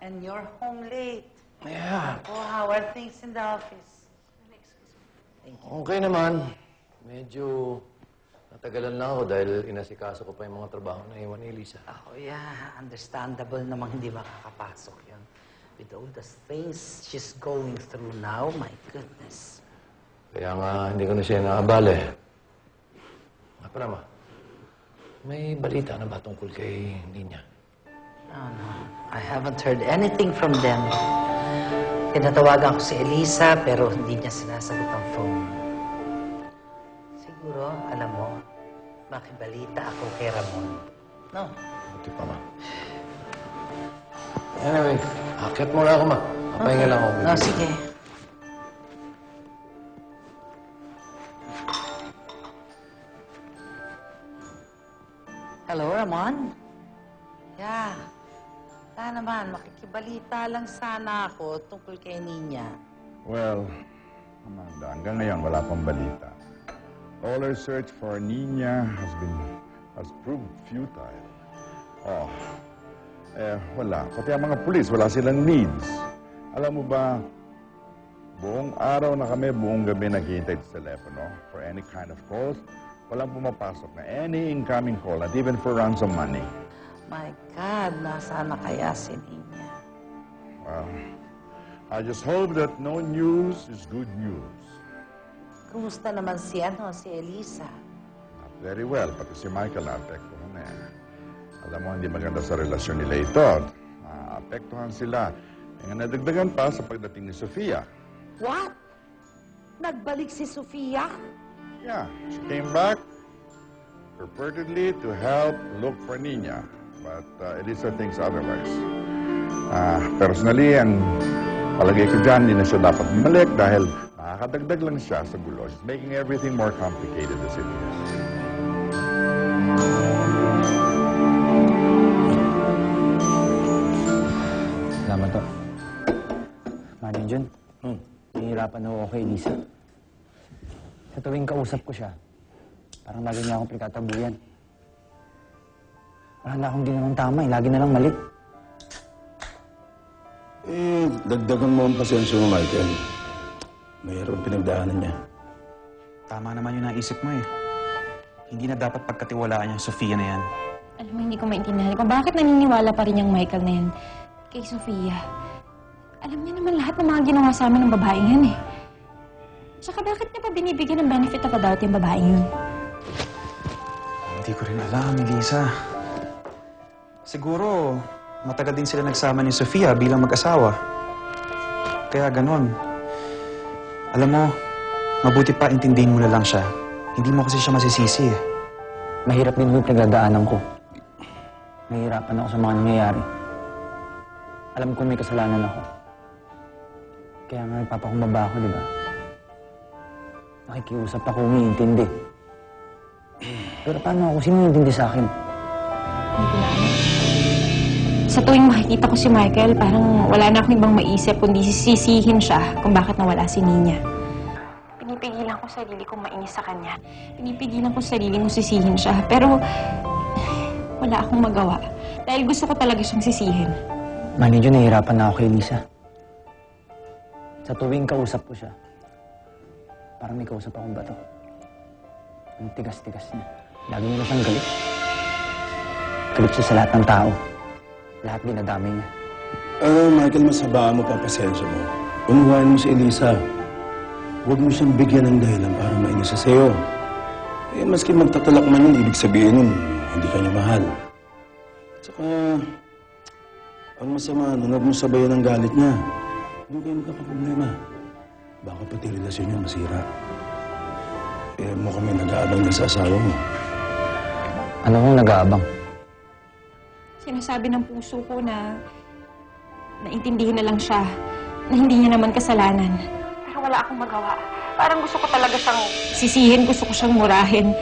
And you're home late. Yeah. Oh, how are things in the office? Thank you. Okay naman. Medyo natagalan lang ako dahil inasikaso ko pa yung mga trabaho na iwan ni Elisa. Oh, yeah. Understandable namang hindi makakapasok yun. With all the things she's going through now, my goodness. Kaya nga hindi ko na siya naabala eh. Nga pala ma, may balita na ba tungkol kay Nina? No. I haven't heard anything from them. Tinatawagan ko si Elisa, pero hindi niya sinasagot ang phone. Siguro, alam mo, makibalita ako kay Ramon. No? Buti pa ma. Anyway, akit muna ako ma. Kapahinga lang ako. No, sige. Hello, Ramon? Yeah. Sana naman, makikibalita lang sana ako tungkol kay Nina. Well, Amanda, hanggang ngayon wala pang balita. All our search for Nina has proved futile. Wala. Pati ang mga pulis, wala silang leads. Alam mo ba, buong araw na kami, buong gabi naghihintay sa telepono for any kind of calls. Walang pumapasok na any incoming call, not even for ransom money. My God, nasaan na kaya si Nina? Well, I just hope that no news is good news. Kumusta naman si Elisa? Not very well, pati si Michael naapektuhan na yan. Alam mo, hindi maganda sa relasyon nila ito. Naapektuhan sila. Kaya nadagdagan pa sa pagdating ni Sofia. What? Nagbalik si Sofia? Yeah, she came back purportedly to help look for Nina. But Elisa thinks otherwise. Personally, ang palagay ko dyan, hindi na siya dapat bumalik dahil nakakadagdag lang siya sa gulo. She's making everything more complicated as it is. Salamat to. Manny Jun, nahihirapan na ako kay Elisa. Sa tuwing kausap ko siya, parang lagi niya akong pinagtatabuyan. Wala na akong ginawang tama eh. Lagi na lang mali. Dagdagan mo ang pasensya mo, Michael. Mayroong pinagdaanan niya. Tama naman yung naisip mo eh. Hindi na dapat pagkatiwalaan yung Sofia na yan. Alam mo, hindi ko maintindihan kung bakit naniniwala pa rin yung Michael na yan kay Sofia. Alam niya naman lahat ng mga ginawa sa amin ng babaeng yan eh. Tsaka bakit niya pa binibigyan ng benefit of the doubt yung babaeng yun? Hindi ko rin alam, Elisa. Siguro, matagal din sila nagsama ni Sofia bilang mag-asawa. Kaya ganon. Alam mo, mabuti pa intindihin mo na lang siya. Hindi mo kasi siya masisisi eh. Mahirap din yung pinagdadaanan ko. Nahihirapan ako sa mga nangyayari. Alam ko may kasalanan ako. Kaya nga nagpapakumbaba ako, di ba? Nakikiusap ako, umiintindi. Pero paano ako? Sino intindi sa akin? Sa tuwing makikita ko si Michael, parang wala na akong ibang maisip kundi sisihin siya kung bakit nawala si Nina. Pinipigilan ko sarili kong mainis sa kanya. Pinipigilan ko sarili kong sisihin siya. Pero wala akong magawa. Dahil gusto ko talaga siyang sisihin. Manny Jun, nahihirapan na ako kay Elisa. Sa tuwing kausap ko siya, parang may kausap akong bato. Ang tigas-tigas niya. Lagi niya na siyang galit. Galit siya sa lahat ng tao. Lahat dinadamay niya. Michael, mas habaan mo pa ang pasensya mo. Unuwain mo si Elisa. Huwag mo siyang bigyan ng dahilan para mainis siya sa'yo. Maski magtatalak man yun, ibig sabihin nun, hindi ka niya mahal. At saka, ang masama nun, huwag mo sabayan ang galit niya. Hindi kayo magkakaproblema. Baka pati relasyon niya masira. Mo kami nag-aabang na sa asawa mo. Ano kong nag-aabang? Sinasabi ng puso ko na naintindihin na lang siya na hindi niya naman kasalanan. Pero wala akong magawa. Parang gusto ko talaga siyang sisihin, gusto ko siyang murahin.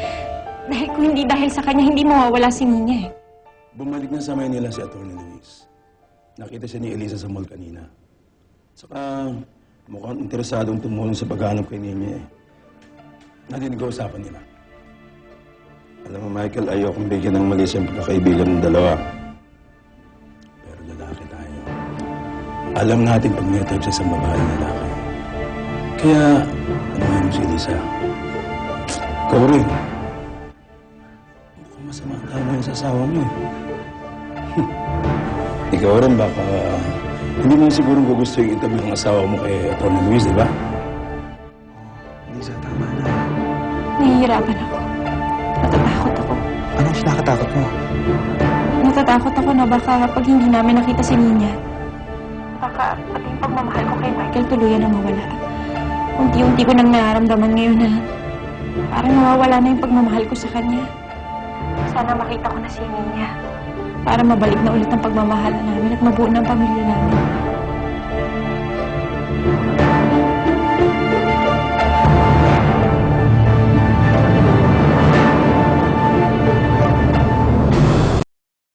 Dahil kung hindi dahil sa kanya, hindi mawawala si Nina eh. Bumalik na sa Maynila si Atty. Luis. Nakita siya ni Elisa sa mall kanina. Saka mukhang interesadong tumulong sa paghanap kay Nina eh. Nadinig ko usapan nila. Alam mo, Michael, ayokong bigyan ng mali siyang pagkakaibigan ng dalawa. Pero lalaki tayo. Alam natin pag may type sa isang babae na lalaki. Kaya, unahin mo si Elisa. Ikaw rin. Mukhang masama ang tao ngayon sa asawa mo eh. Ikaw rin baka hindi mo siguro gusto yung interview ng asawa mo kay Atty. Luis, di ba? Elisa, tama na. Nahihirapan ako. Natatakot ako. Anong kinakatakot mo? Natatakot ako na baka pag hindi namin nakita si Nina, baka pati yung pagmamahal ko kay Michael tuluyan na mawala. Unti-unti ko nang nararamdaman ngayon na parang nawawala na yung pagmamahal ko sa kanya. Sana makita ko na si Nina para mabalik na ulit ang pagmamahal namin at mabuo na ang pamilya namin.